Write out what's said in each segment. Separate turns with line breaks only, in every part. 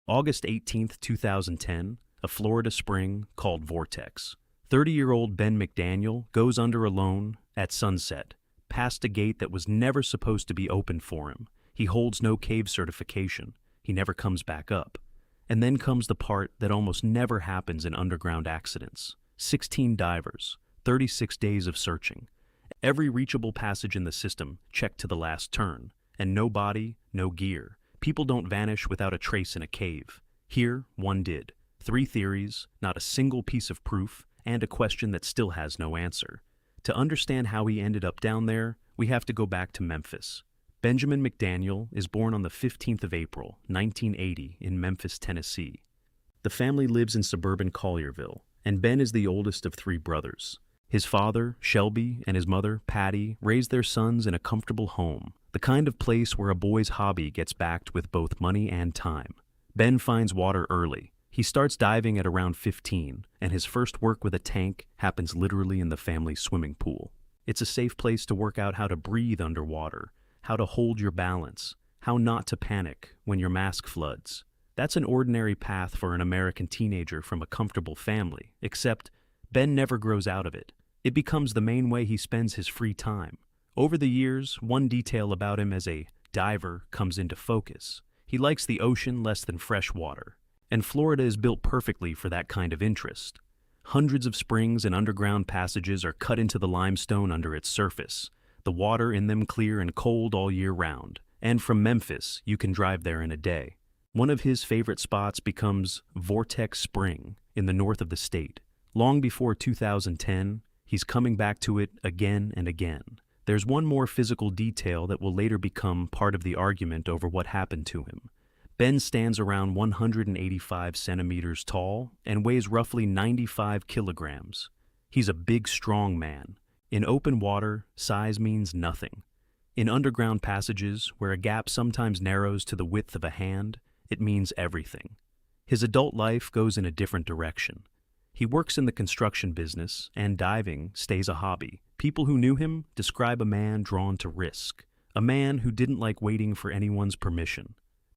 August 18th, 2010, a Florida spring called Vortex. 30-year-old Ben McDaniel goes under alone at sunset, past a gate that was never supposed to be opened for him. He holds no cave certification. He never comes back up. And then comes the part that almost never happens in underground accidents. 16 divers, 36 days of searching. Every reachable passage in the system checked to the last turn. And no body, no gear. People don't vanish without a trace in a cave. Here, one did. 3 theories, not a single piece of proof, and a question that still has no answer. To understand how he ended up down there, we have to go back to Memphis. Benjamin McDaniel is born on the 15th of April, 1980, in Memphis, Tennessee. The family lives in suburban Collierville, and Ben is the oldest of 3 brothers. His father, Shelby, and his mother, Patty, raised their sons in a comfortable home, the kind of place where a boy's hobby gets backed with both money and time. Ben finds water early. He starts diving at around 15, and his first work with a tank happens literally in the family swimming pool. It's a safe place to work out how to breathe underwater, how to hold your balance, how not to panic when your mask floods. That's an ordinary path for an American teenager from a comfortable family, except Ben never grows out of it. It becomes the main way he spends his free time. Over the years, one detail about him as a diver comes into focus. He likes the ocean less than fresh water, and Florida is built perfectly for that kind of interest. Hundreds of springs and underground passages are cut into the limestone under its surface, the water in them clear and cold all year round, and from Memphis, you can drive there in a day. One of his favorite spots becomes Vortex Spring in the north of the state. Long before 2010, he's coming back to it again and again. There's one more physical detail that will later become part of the argument over what happened to him. Ben stands around 185 centimeters tall and weighs roughly 95 kilograms. He's a big, strong man. In open water, size means nothing. In underground passages, where a gap sometimes narrows to the width of a hand, it means everything. His adult life goes in a different direction. He works in the construction business, and diving stays a hobby. People who knew him describe a man drawn to risk, a man who didn't like waiting for anyone's permission.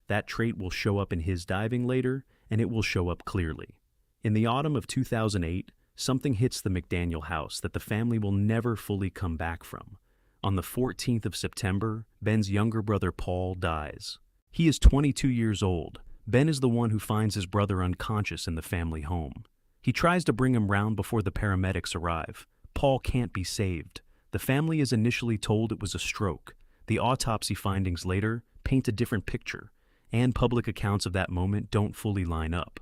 That trait will show up in his diving later, and it will show up clearly. In the autumn of 2008, something hits the McDaniel house that the family will never fully come back from. On the 14th of September, Ben's younger brother Paul dies. He is 22 years old. Ben is the one who finds his brother unconscious in the family home. He tries to bring him round before the paramedics arrive. Paul can't be saved. The family is initially told it was a stroke. The autopsy findings later paint a different picture, and public accounts of that moment don't fully line up.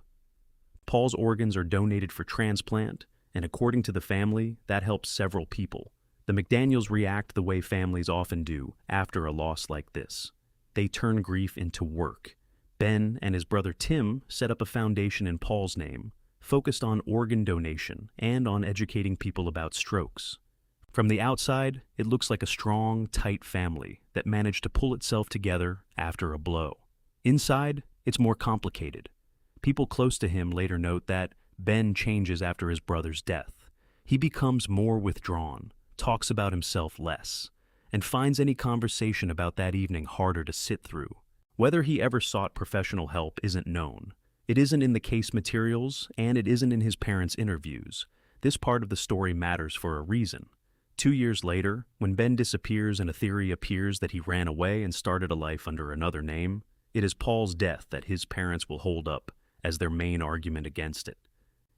Paul's organs are donated for transplant, and according to the family, that helps several people. The McDaniels react the way families often do after a loss like this. They turn grief into work. Ben and his brother Tim set up a foundation in Paul's name, focused on organ donation and on educating people about strokes. From the outside, it looks like a strong, tight family that managed to pull itself together after a blow. Inside, it's more complicated. People close to him later note that Ben changes after his brother's death. He becomes more withdrawn, talks about himself less, and finds any conversation about that evening harder to sit through. Whether he ever sought professional help isn't known. It isn't in the case materials, and it isn't in his parents' interviews. This part of the story matters for a reason. 2 years later, when Ben disappears and a theory appears that he ran away and started a life under another name, it is Paul's death that his parents will hold up as their main argument against it.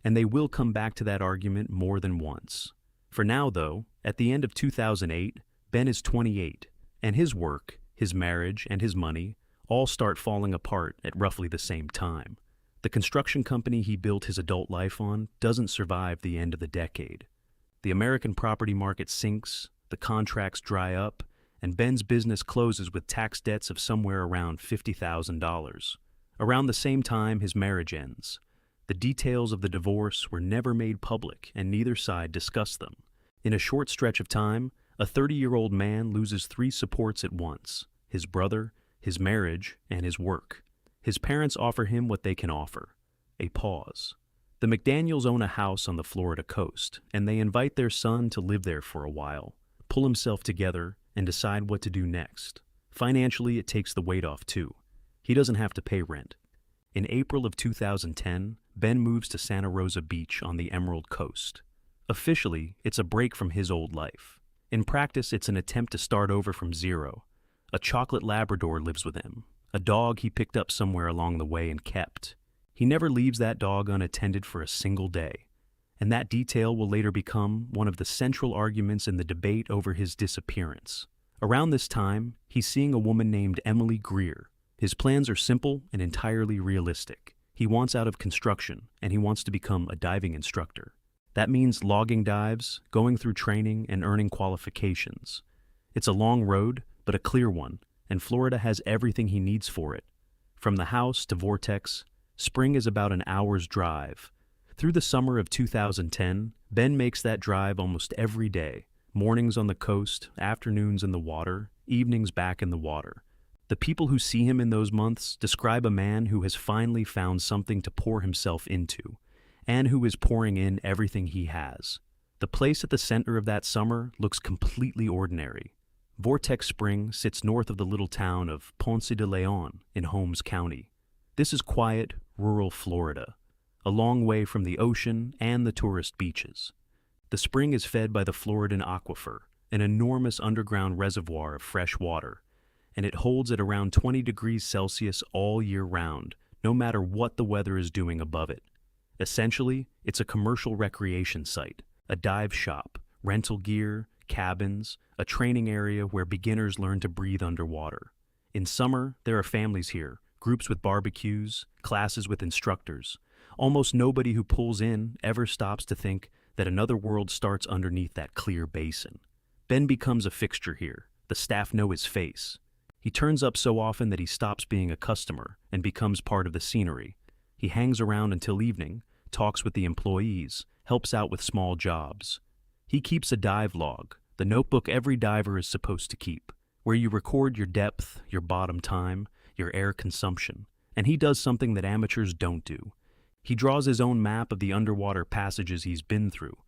And they will come back to that argument more than once. For now, though, at the end of 2008, Ben is 28, and his work, his marriage, and his money all start falling apart at roughly the same time. The construction company he built his adult life on doesn't survive the end of the decade. The American property market sinks, the contracts dry up, and Ben's business closes with tax debts of somewhere around $50,000. Around the same time, his marriage ends. The details of the divorce were never made public, and neither side discussed them. In a short stretch of time, a 30-year-old man loses 3 supports at once: his brother, his marriage, and his work. His parents offer him what they can offer: a pause. The McDaniels own a house on the Florida coast, and they invite their son to live there for a while, pull himself together, and decide what to do next. Financially, it takes the weight off too. He doesn't have to pay rent. In April of 2010, Ben moves to Santa Rosa Beach on the Emerald Coast. Officially, it's a break from his old life. In practice, it's an attempt to start over from zero. A chocolate Labrador lives with him, a dog he picked up somewhere along the way and kept. He never leaves that dog unattended for a single day. And that detail will later become one of the central arguments in the debate over his disappearance. Around this time, he's seeing a woman named Emily Greer. His plans are simple and entirely realistic. He wants out of construction, and he wants to become a diving instructor. That means logging dives, going through training, and earning qualifications. It's a long road, but a clear one, and Florida has everything he needs for it. From the house to Vortex, Spring is about an hour's drive. Through the summer of 2010, Ben makes that drive almost every day. Mornings on the coast, afternoons in the water, evenings back in the water. The people who see him in those months describe a man who has finally found something to pour himself into, and who is pouring in everything he has. The place at the center of that summer looks completely ordinary. Vortex Spring sits north of the little town of Ponce de Leon in Holmes County. This is quiet, rural Florida, a long way from the ocean and the tourist beaches. The spring is fed by the Floridan Aquifer, an enormous underground reservoir of fresh water, and it holds at around 20 degrees Celsius all year round, no matter what the weather is doing above it. Essentially, it's a commercial recreation site, a dive shop, rental gear, cabins, a training area where beginners learn to breathe underwater. In summer, there are families here, groups with barbecues, classes with instructors. Almost nobody who pulls in ever stops to think that another world starts underneath that clear basin. Ben becomes a fixture here. The staff know his face. He turns up so often that he stops being a customer and becomes part of the scenery. He hangs around until evening, talks with the employees, helps out with small jobs. He keeps a dive log, the notebook every diver is supposed to keep, where you record your depth, your bottom time, your air consumption. And he does something that amateurs don't do. He draws his own map of the underwater passages he's been through.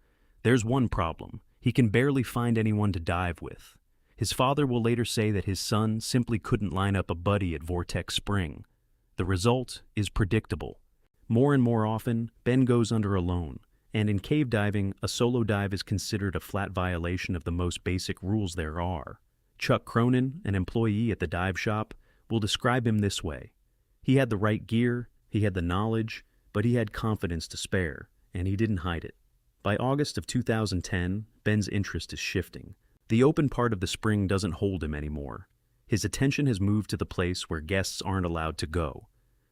There's one problem. He can barely find anyone to dive with. His father will later say that his son simply couldn't line up a buddy at Vortex Spring. The result is predictable. More and more often, Ben goes under alone, and in cave diving, a solo dive is considered a flat violation of the most basic rules there are. Chuck Cronin, an employee at the dive shop, will describe him this way. He had the right gear, he had the knowledge, but he had confidence to spare, and he didn't hide it. By August of 2010, Ben's interest is shifting. The open part of the spring doesn't hold him anymore. His attention has moved to the place where guests aren't allowed to go.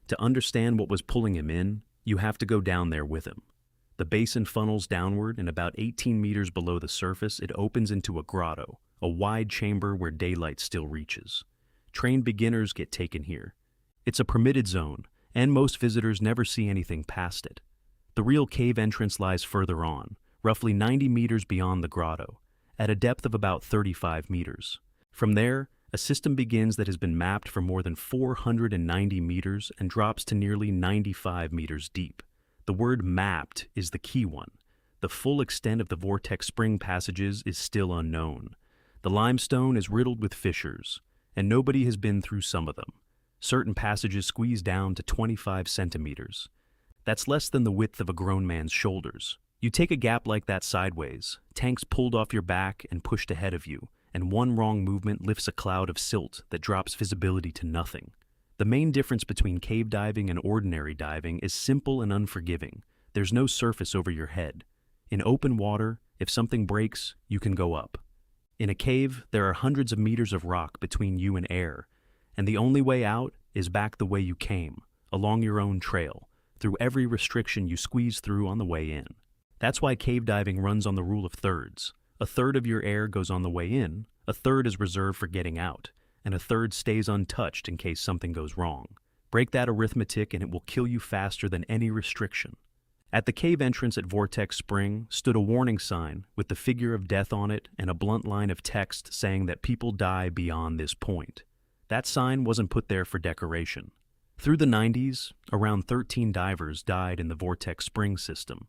To understand what was pulling him in, you have to go down there with him. The basin funnels downward, and about 18 meters below the surface, it opens into a grotto, a wide chamber where daylight still reaches. Trained beginners get taken here. It's a permitted zone, and most visitors never see anything past it. The real cave entrance lies further on, roughly 90 meters beyond the grotto, at a depth of about 35 meters. From there, a system begins that has been mapped for more than 490 meters and drops to nearly 95 meters deep. The word mapped is the key one. The full extent of the Vortex Spring passages is still unknown. The limestone is riddled with fissures, and nobody has been through some of them. Certain passages squeeze down to 25 centimeters. That's less than the width of a grown man's shoulders. You take a gap like that sideways, tanks pulled off your back and pushed ahead of you, and one wrong movement lifts a cloud of silt that drops visibility to nothing. The main difference between cave diving and ordinary diving is simple and unforgiving. There's no surface over your head. In open water, if something breaks, you can go up. In a cave, there are hundreds of meters of rock between you and air, and the only way out is back the way you came, along your own trail, through every restriction you squeeze through on the way in. That's why cave diving runs on the rule of thirds. A third of your air goes on the way in, a third is reserved for getting out, and a third stays untouched in case something goes wrong. Break that arithmetic and it will kill you faster than any restriction. At the cave entrance at Vortex Spring stood a warning sign with the figure of death on it and a blunt line of text saying that people die beyond this point. That sign wasn't put there for decoration. Through the 90s, around 13 divers died in the Vortex Spring system.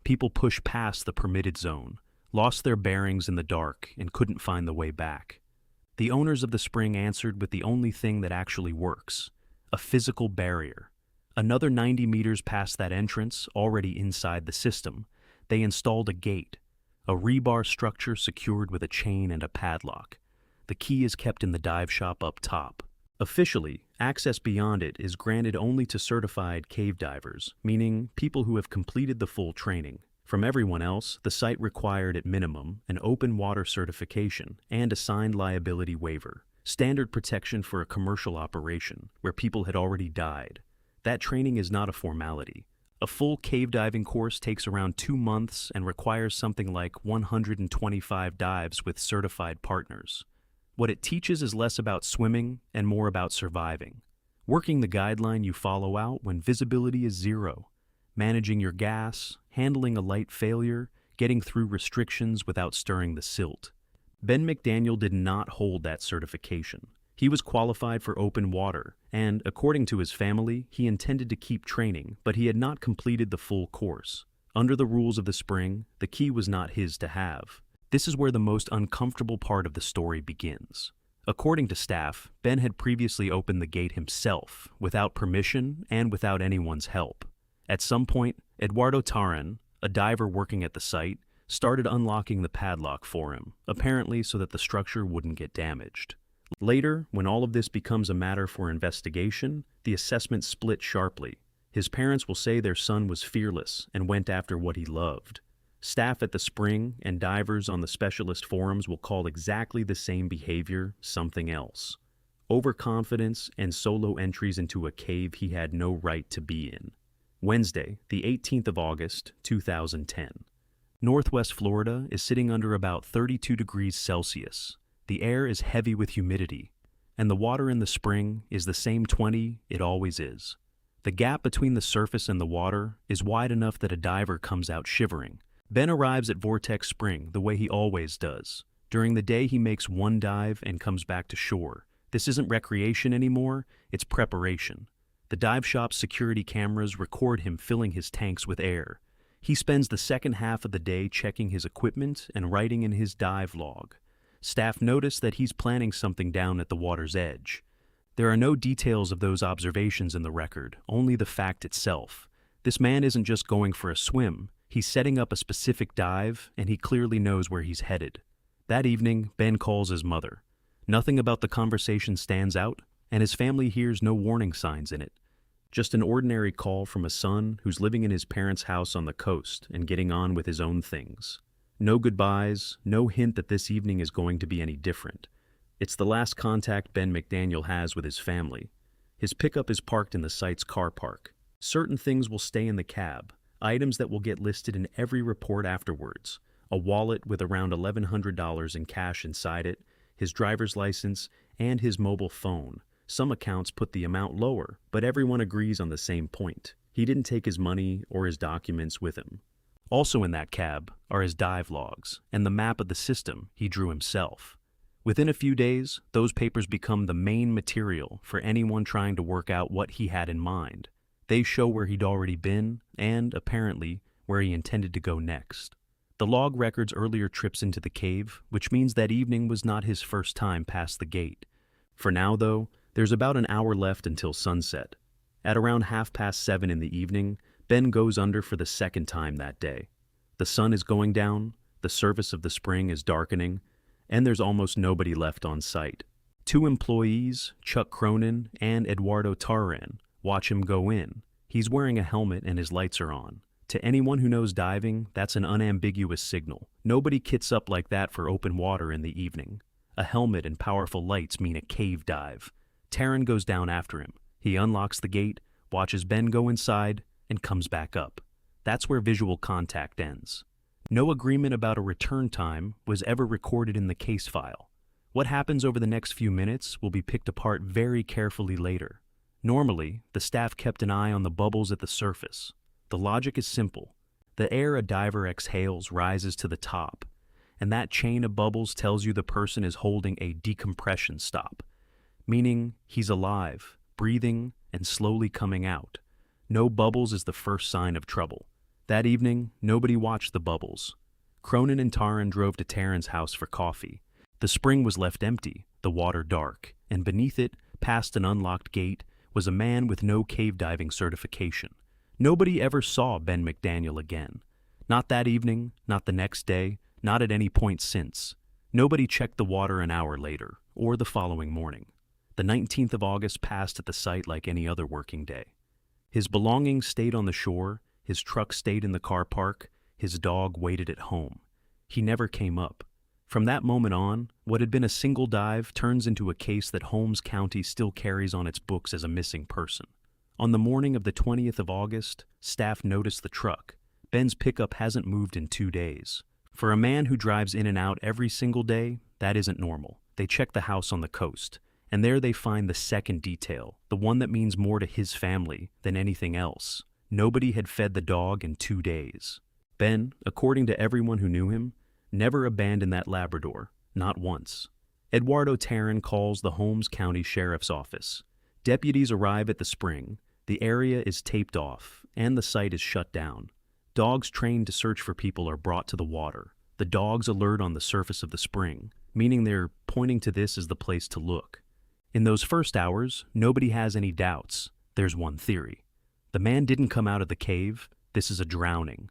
People pushed past the permitted zone, lost their bearings in the dark, and couldn't find the way back. The owners of the spring answered with the only thing that actually works, a physical barrier. Another 90 meters past that entrance, already inside the system, they installed a gate, a rebar structure secured with a chain and a padlock. The key is kept in the dive shop up top. Officially, access beyond it is granted only to certified cave divers, meaning people who have completed the full training. From everyone else, the site required at minimum an open water certification and a signed liability waiver, standard protection for a commercial operation where people had already died. That training is not a formality. A full cave diving course takes around 2 months and requires something like 125 dives with certified partners. What it teaches is less about swimming and more about surviving. Working the guideline you follow out when visibility is zero. Managing your gas, handling a light failure, getting through restrictions without stirring the silt. Ben McDaniel did not hold that certification. He was qualified for open water, and, according to his family, he intended to keep training, but he had not completed the full course. Under the rules of the spring, the key was not his to have. This is where the most uncomfortable part of the story begins. According to staff, Ben had previously opened the gate himself, without permission and without anyone's help. At some point, Eduardo Taran, a diver working at the site, started unlocking the padlock for him, apparently so that the structure wouldn't get damaged. Later, when all of this becomes a matter for investigation, the assessment split sharply. His parents will say their son was fearless and went after what he loved. Staff at the spring and divers on the specialist forums will call exactly the same behavior something else. Overconfidence and solo entries into a cave he had no right to be in. Wednesday, the 18th of August, 2010. Northwest Florida is sitting under about 32 degrees Celsius. The air is heavy with humidity, and the water in the spring is the same 20 it always is. The gap between the surface and the water is wide enough that a diver comes out shivering. Ben arrives at Vortex Spring the way he always does. During the day he makes one dive and comes back to shore. This isn't recreation anymore, it's preparation. The dive shop's security cameras record him filling his tanks with air. He spends the second half of the day checking his equipment and writing in his dive log. Staff notice that he's planning something down at the water's edge. There are no details of those observations in the record, only the fact itself. This man isn't just going for a swim. He's setting up a specific dive, and he clearly knows where he's headed. That evening, Ben calls his mother. Nothing about the conversation stands out, and his family hears no warning signs in it. Just an ordinary call from a son who's living in his parents' house on the coast and getting on with his own things. No goodbyes, no hint that this evening is going to be any different. It's the last contact Ben McDaniel has with his family. His pickup is parked in the site's car park. Certain things will stay in the cab. Items that will get listed in every report afterwards. A wallet with around $1,100 in cash inside it, his driver's license, and his mobile phone. Some accounts put the amount lower, but everyone agrees on the same point. He didn't take his money or his documents with him. Also in that cab are his dive logs and the map of the system he drew himself. Within a few days, those papers become the main material for anyone trying to work out what he had in mind. They show where he'd already been and, apparently, where he intended to go next. The log records earlier trips into the cave, which means that evening was not his first time past the gate. For now, though, there's about an hour left until sunset. At around 7:30 in the evening, Ben goes under for the second time that day. The sun is going down, the surface of the spring is darkening, and there's almost nobody left on site. 2 employees, Chuck Cronin and Eduardo Taran, watch him go in. He's wearing a helmet and his lights are on. To anyone who knows diving, that's an unambiguous signal. Nobody kits up like that for open water in the evening. A helmet and powerful lights mean a cave dive. Taran goes down after him. He unlocks the gate, watches Ben go inside, and comes back up. That's where visual contact ends. No agreement about a return time was ever recorded in the case file. What happens over the next few minutes will be picked apart very carefully later. Normally, the staff kept an eye on the bubbles at the surface. The logic is simple. The air a diver exhales rises to the top, and that chain of bubbles tells you the person is holding a decompression stop, meaning he's alive, breathing, and slowly coming out. No bubbles is the first sign of trouble. That evening, nobody watched the bubbles. Cronin and Taran drove to Taran's house for coffee. The spring was left empty, the water dark, and beneath it, past an unlocked gate, was a man with no cave diving certification. Nobody ever saw Ben McDaniel again. Not that evening, not the next day, not at any point since. Nobody checked the water an hour later, or the following morning. The 19th of August passed at the site like any other working day. His belongings stayed on the shore, his truck stayed in the car park, his dog waited at home. He never came up. From that moment on, what had been a single dive turns into a case that Holmes County still carries on its books as a missing person. On the morning of the 20th of August, staff noticed the truck. Ben's pickup hasn't moved in 2 days. For a man who drives in and out every single day, that isn't normal. They check the house on the coast, and there they find the second detail, the one that means more to his family than anything else. Nobody had fed the dog in 2 days. Ben, according to everyone who knew him, never abandoned that Labrador, not once. Eduardo Tarrin calls the Holmes County Sheriff's Office. Deputies arrive at the spring, the area is taped off, and the site is shut down. Dogs trained to search for people are brought to the water. The dogs alert on the surface of the spring, meaning they're pointing to this as the place to look. In those first hours, nobody has any doubts. There's one theory. The man didn't come out of the cave, this is a drowning.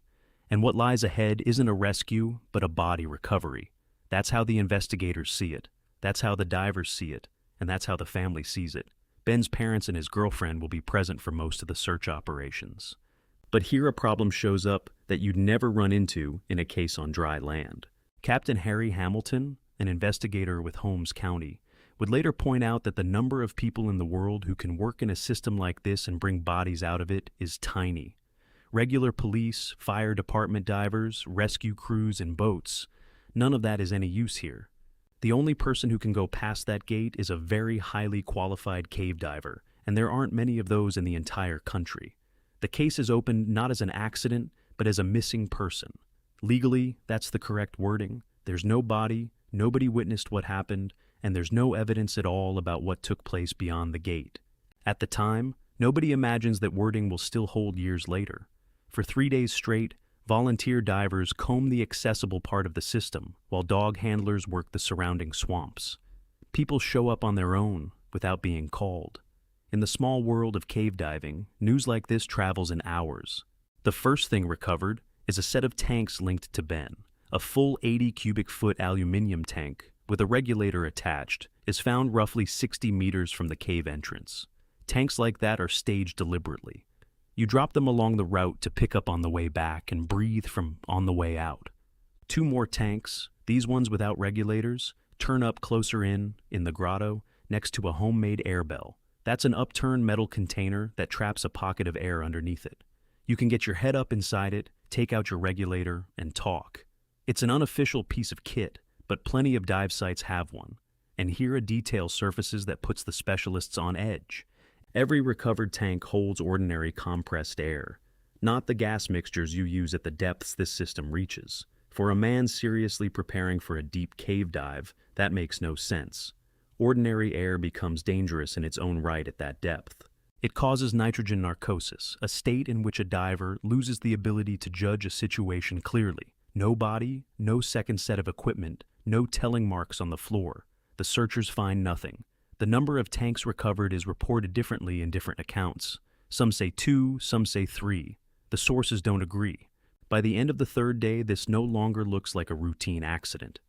And what lies ahead isn't a rescue, but a body recovery. That's how the investigators see it. That's how the divers see it. And that's how the family sees it. Ben's parents and his girlfriend will be present for most of the search operations. But here a problem shows up that you'd never run into in a case on dry land. Captain Harry Hamilton, an investigator with Holmes County, would later point out that the number of people in the world who can work in a system like this and bring bodies out of it is tiny. Regular police, fire department divers, rescue crews, and boats, none of that is any use here. The only person who can go past that gate is a very highly qualified cave diver, and there aren't many of those in the entire country. The case is opened not as an accident, but as a missing person. Legally, that's the correct wording. There's no body, nobody witnessed what happened, and there's no evidence at all about what took place beyond the gate. At the time, nobody imagines that wording will still hold years later. For 3 days straight, volunteer divers comb the accessible part of the system, while dog handlers work the surrounding swamps. People show up on their own, without being called. In the small world of cave diving, news like this travels in hours. The first thing recovered is a set of tanks linked to Ben. A full 80 cubic foot aluminium tank, with a regulator attached, is found roughly 60 meters from the cave entrance. Tanks like that are staged deliberately. You drop them along the route to pick up on the way back and breathe from on the way out. 2 more tanks, these ones without regulators, turn up closer in the grotto, next to a homemade air bell. That's an upturned metal container that traps a pocket of air underneath it. You can get your head up inside it, take out your regulator, and talk. It's an unofficial piece of kit, but plenty of dive sites have one. And here a detail surfaces that puts the specialists on edge. Every recovered tank holds ordinary compressed air, not the gas mixtures you use at the depths this system reaches. For a man seriously preparing for a deep cave dive, that makes no sense. Ordinary air becomes dangerous in its own right at that depth. It causes nitrogen narcosis, a state in which a diver loses the ability to judge a situation clearly. No body, no second set of equipment, no telling marks on the floor. The searchers find nothing. The number of tanks recovered is reported differently in different accounts. Some say 2, some say 3. The sources don't agree. By the end of the 3rd day, this no longer looks like a routine accident.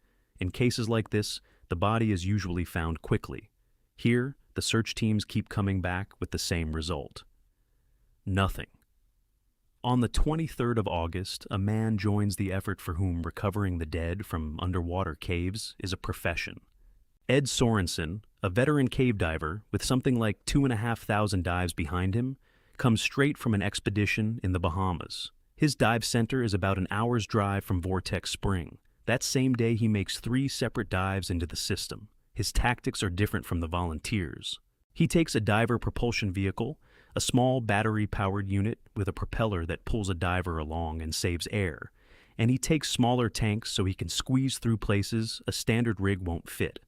In cases like this, the body is usually found quickly. Here, the search teams keep coming back with the same result. Nothing. On the 23rd of August, a man joins the effort for whom recovering the dead from underwater caves is a profession. Ed Sorensen, a veteran cave diver with something like 2,500 dives behind him, comes straight from an expedition in the Bahamas. His dive center is about an hour's drive from Vortex Spring. That same day he makes 3 separate dives into the system. His tactics are different from the volunteers. He takes a diver propulsion vehicle, a small battery-powered unit with a propeller that pulls a diver along and saves air, and he takes smaller tanks so he can squeeze through places a standard rig won't fit.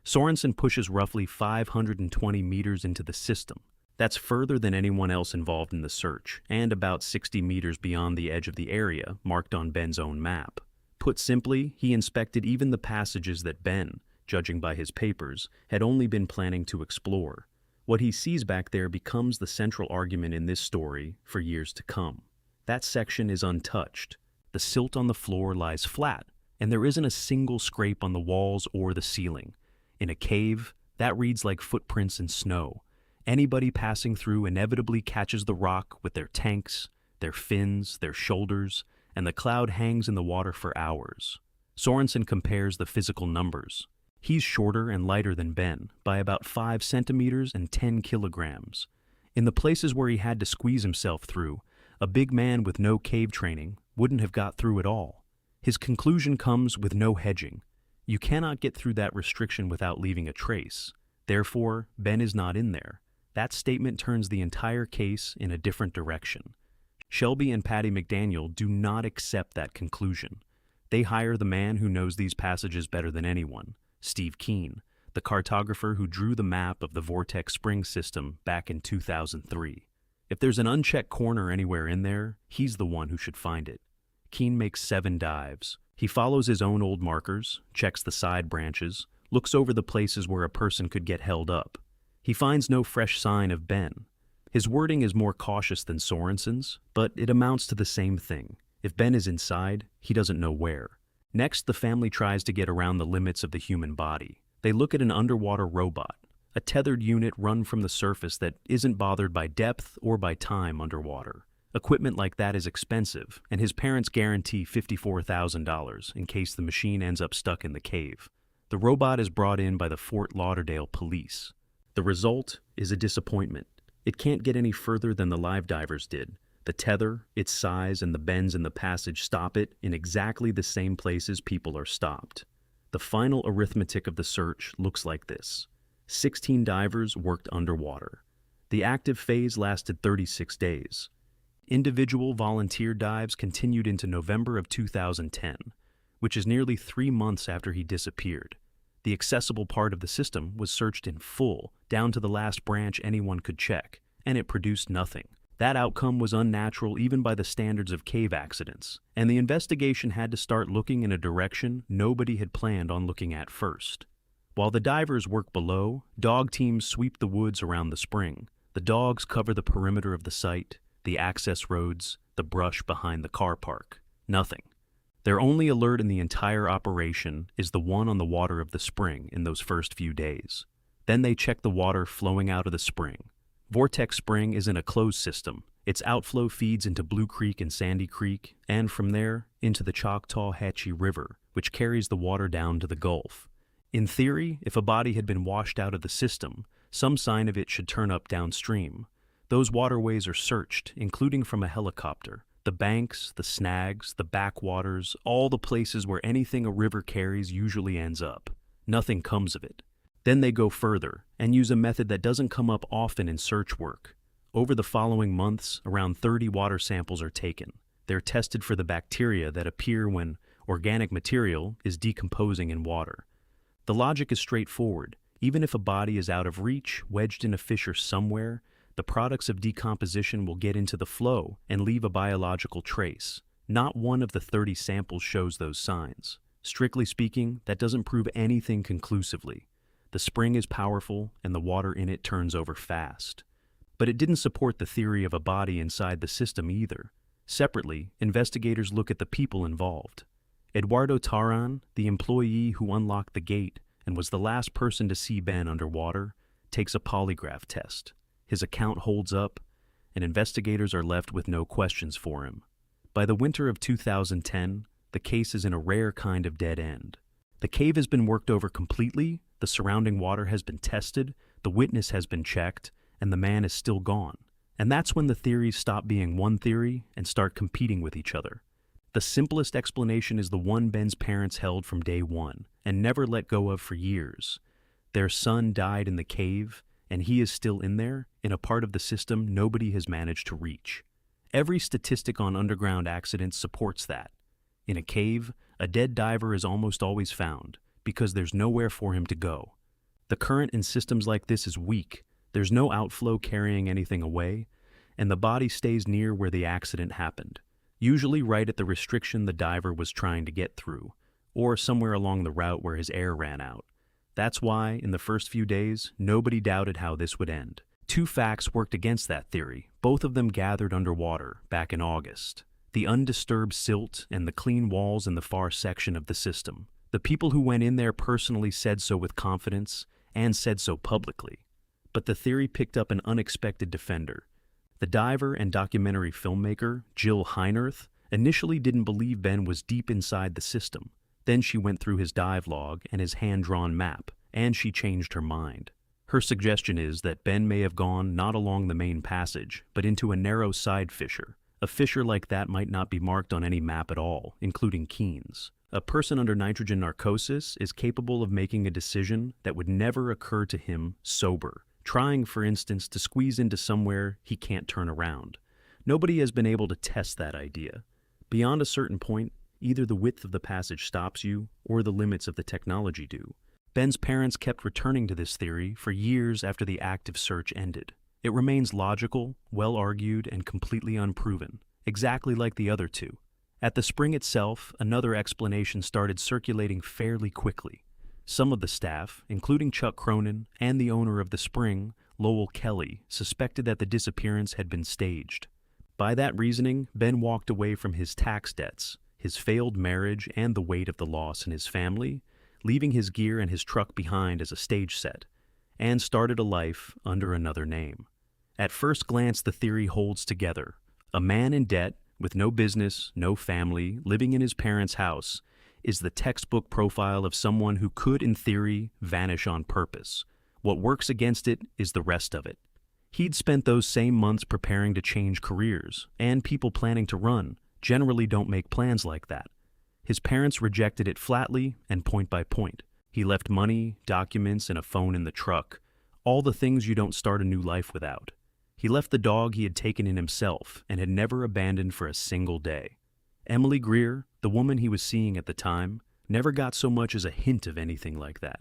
Sorensen pushes roughly 520 meters into the system. That's further than anyone else involved in the search, and about 60 meters beyond the edge of the area marked on Ben's own map. Put simply, he inspected even the passages that Ben, judging by his papers, had only been planning to explore. What he sees back there becomes the central argument in this story for years to come. That section is untouched. The silt on the floor lies flat, and there isn't a single scrape on the walls or the ceiling. In a cave, that reads like footprints in snow. Anybody passing through inevitably catches the rock with their tanks, their fins, their shoulders, and the cloud hangs in the water for hours. Sorensen compares the physical numbers. He's shorter and lighter than Ben by about 5 centimeters and 10 kilograms. In the places where he had to squeeze himself through, a big man with no cave training wouldn't have got through at all. His conclusion comes with no hedging. You cannot get through that restriction without leaving a trace. Therefore, Ben is not in there. That statement turns the entire case in a different direction. Shelby and Patty McDaniel do not accept that conclusion. They hire the man who knows these passages better than anyone, Steve Keen, the cartographer who drew the map of the Vortex Spring system back in 2003. If there's an unchecked corner anywhere in there, he's the one who should find it. Keen makes 7 dives. He follows his own old markers, checks the side branches, looks over the places where a person could get held up. He finds no fresh sign of Ben. His wording is more cautious than Sorensen's, but it amounts to the same thing. If Ben is inside, he doesn't know where. Next, the family tries to get around the limits of the human body. They look at an underwater robot, a tethered unit run from the surface that isn't bothered by depth or by time underwater. Equipment like that is expensive, and his parents guarantee $54,000 in case the machine ends up stuck in the cave. The robot is brought in by the Fort Lauderdale police. The result is a disappointment. It can't get any further than the live divers did. The tether, its size, and the bends in the passage stop it in exactly the same places people are stopped. The final arithmetic of the search looks like this. 16 divers worked underwater. The active phase lasted 36 days. Individual volunteer dives continued into November of 2010, which is nearly 3 months after he disappeared. The accessible part of the system was searched in full, down to the last branch anyone could check, and it produced nothing. That outcome was unnatural even by the standards of cave accidents, and the investigation had to start looking in a direction nobody had planned on looking at first. While the divers work below, dog teams sweep the woods around the spring. The dogs cover the perimeter of the site, the access roads, the brush behind the car park. Nothing. Their only alert in the entire operation is the one on the water of the spring in those first few days. Then they check the water flowing out of the spring. Vortex Spring isn't a closed system. Its outflow feeds into Blue Creek and Sandy Creek, and from there into the Choctaw-Hatchie River, which carries the water down to the Gulf. In theory, if a body had been washed out of the system, some sign of it should turn up downstream. Those waterways are searched, including from a helicopter. The banks, the snags, the backwaters, all the places where anything a river carries usually ends up. Nothing comes of it. Then they go further and use a method that doesn't come up often in search work. Over the following months, around 30 water samples are taken. They're tested for the bacteria that appear when organic material is decomposing in water. The logic is straightforward. Even if a body is out of reach, wedged in a fissure somewhere, the products of decomposition will get into the flow and leave a biological trace. Not one of the 30 samples shows those signs. Strictly speaking, that doesn't prove anything conclusively. The spring is powerful, and the water in it turns over fast. But it didn't support the theory of a body inside the system either. Separately, investigators look at the people involved. Eduardo Taran, the employee who unlocked the gate and was the last person to see Ben underwater, takes a polygraph test. His account holds up, and investigators are left with no questions for him. By the winter of 2010, the case is in a rare kind of dead end. The cave has been worked over completely, the surrounding water has been tested, the witness has been checked, and the man is still gone. And that's when the theories stop being one theory and start competing with each other. The simplest explanation is the one Ben's parents held from day one and never let go of for years. Their son died in the cave, and he is still in there, in a part of the system nobody has managed to reach. Every statistic on underground accidents supports that. In a cave, a dead diver is almost always found, because there's nowhere for him to go. The current in systems like this is weak. There's no outflow carrying anything away, and the body stays near where the accident happened, usually right at the restriction the diver was trying to get through, or somewhere along the route where his air ran out. That's why, in the first few days, nobody doubted how this would end. Two facts worked against that theory, both of them gathered underwater back in August: the undisturbed silt and the clean walls in the far section of the system. The people who went in there personally said so with confidence, and said so publicly. But the theory picked up an unexpected defender. The diver and documentary filmmaker, Jill Heinerth, initially didn't believe Ben was deep inside the system. Then she went through his dive log and his hand-drawn map, and she changed her mind. Her suggestion is that Ben may have gone not along the main passage, but into a narrow side fissure. A fissure like that might not be marked on any map at all, including Keene's. A person under nitrogen narcosis is capable of making a decision that would never occur to him sober, trying, for instance, to squeeze into somewhere he can't turn around. Nobody has been able to test that idea. Beyond a certain point, either the width of the passage stops you, or the limits of the technology do. Ben's parents kept returning to this theory for years after the active search ended. It remains logical, well-argued, and completely unproven, exactly like the other two. At the spring itself, another explanation started circulating fairly quickly. Some of the staff, including Chuck Cronin and the owner of the spring, Lowell Kelly, suspected that the disappearance had been staged. By that reasoning, Ben walked away from his tax debts, his failed marriage, and the weight of the loss in his family, leaving his gear and his truck behind as a stage set, and started a life under another name. At first glance, the theory holds together. A man in debt, with no business, no family, living in his parents' house, is the textbook profile of someone who could, in theory, vanish on purpose. What works against it is the rest of it. He'd spent those same months preparing to change careers, and people planning to run generally don't make plans like that. His parents rejected it flatly and point by point. He left money, documents, and a phone in the truck, all the things you don't start a new life without. He left the dog he had taken in himself and had never abandoned for a single day. Emily Greer, the woman he was seeing at the time, never got so much as a hint of anything like that.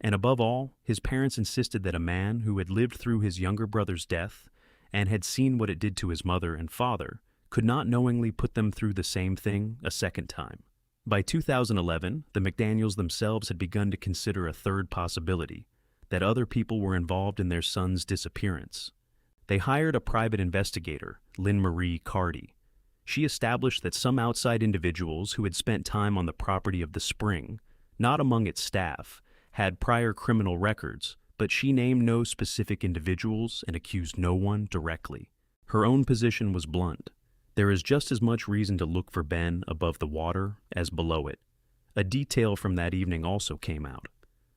And above all, his parents insisted that a man who had lived through his younger brother's death and had seen what it did to his mother and father could not knowingly put them through the same thing a second time. By 2011, the McDaniels themselves had begun to consider a third possibility, that other people were involved in their son's disappearance. They hired a private investigator, Lynn Marie Carty. She established that some outside individuals who had spent time on the property of the spring, not among its staff, had prior criminal records, but she named no specific individuals and accused no one directly. Her own position was blunt. There is just as much reason to look for Ben above the water as below it. A detail from that evening also came out.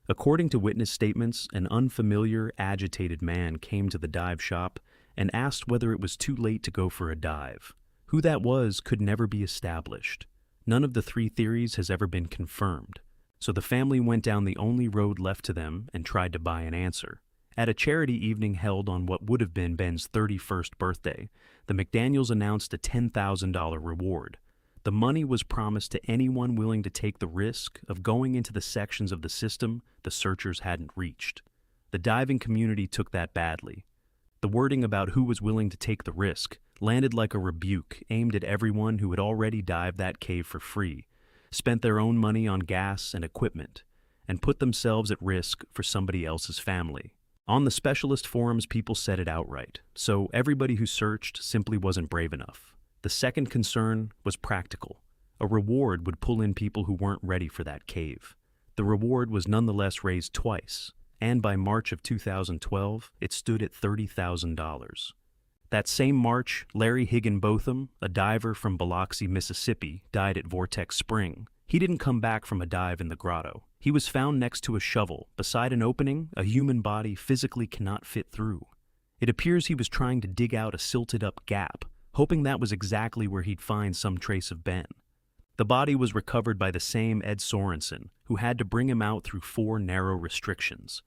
According to witness statements, an unfamiliar, agitated man came to the dive shop and asked whether it was too late to go for a dive. Who that was could never be established. None of the three theories has ever been confirmed, so the family went down the only road left to them and tried to buy an answer. At a charity evening held on what would have been Ben's 31st birthday, the McDaniels announced a $10,000 reward. The money was promised to anyone willing to take the risk of going into the sections of the system the searchers hadn't reached. The diving community took that badly. The wording about who was willing to take the risk landed like a rebuke aimed at everyone who had already dived that cave for free, spent their own money on gas and equipment, and put themselves at risk for somebody else's family. On the specialist forums, people said it outright, so everybody who searched simply wasn't brave enough. The second concern was practical. A reward would pull in people who weren't ready for that cave. The reward was nonetheless raised twice, and by March of 2012, it stood at $30,000. That same March, Larry Higginbotham, a diver from Biloxi, Mississippi, died at Vortex Spring. He didn't come back from a dive in the grotto. He was found next to a shovel, beside an opening a human body physically cannot fit through. It appears he was trying to dig out a silted-up gap, hoping that was exactly where he'd find some trace of Ben. The body was recovered by the same Ed Sorensen, who had to bring him out through 4 narrow restrictions.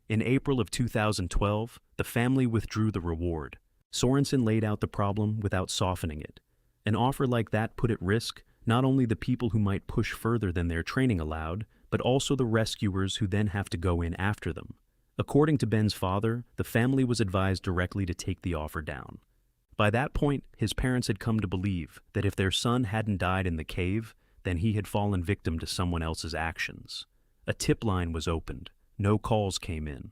In April of 2012, the family withdrew the reward. Sorensen laid out the problem without softening it. An offer like that put at risk not only the people who might push further than their training allowed, but also the rescuers who then have to go in after them. According to Ben's father, the family was advised directly to take the offer down. By that point, his parents had come to believe that if their son hadn't died in the cave, then he had fallen victim to someone else's actions. A tip line was opened. No calls came in.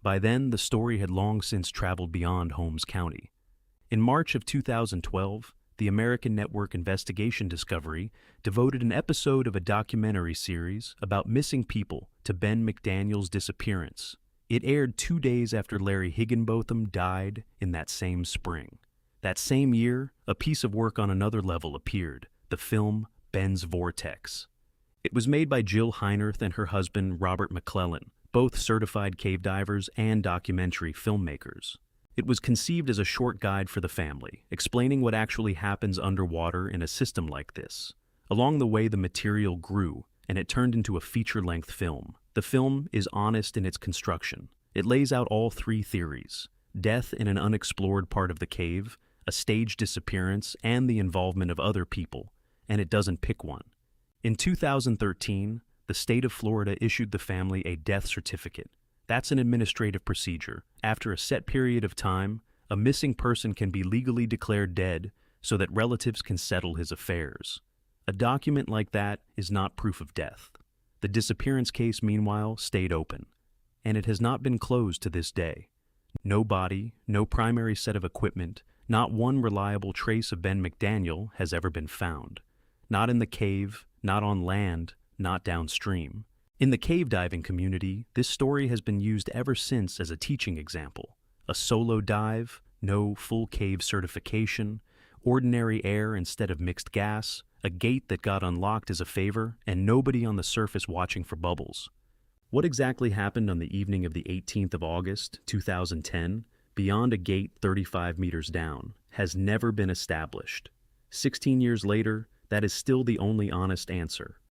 By then, the story had long since traveled beyond Holmes County. In March of 2012, the American network Investigation Discovery devoted an episode of a documentary series about missing people to Ben McDaniel's disappearance. It aired 2 days after Larry Higginbotham died in that same spring. That same year, a piece of work on another level appeared, the film Ben's Vortex. It was made by Jill Heinerth and her husband Robert McClellan, both certified cave divers and documentary filmmakers. It was conceived as a short guide for the family, explaining what actually happens underwater in a system like this. Along the way, the material grew, and it turned into a feature-length film. The film is honest in its construction. It lays out all 3 theories: death in an unexplored part of the cave, a staged disappearance, and the involvement of other people, and it doesn't pick one. In 2013, the state of Florida issued the family a death certificate. That's an administrative procedure. After a set period of time, a missing person can be legally declared dead so that relatives can settle his affairs. A document like that is not proof of death. The disappearance case, meanwhile, stayed open, and it has not been closed to this day. No body, no primary set of equipment, not one reliable trace of Ben McDaniel has ever been found. Not in the cave, not on land, not downstream. In the cave diving community, this story has been used ever since as a teaching example. A solo dive, no full cave certification, ordinary air instead of mixed gas, a gate that got unlocked as a favor, and nobody on the surface watching for bubbles. What exactly happened on the evening of the 18th of August, 2010, beyond a gate 35 meters down, has never been established. 16 years later, that is still the only honest answer.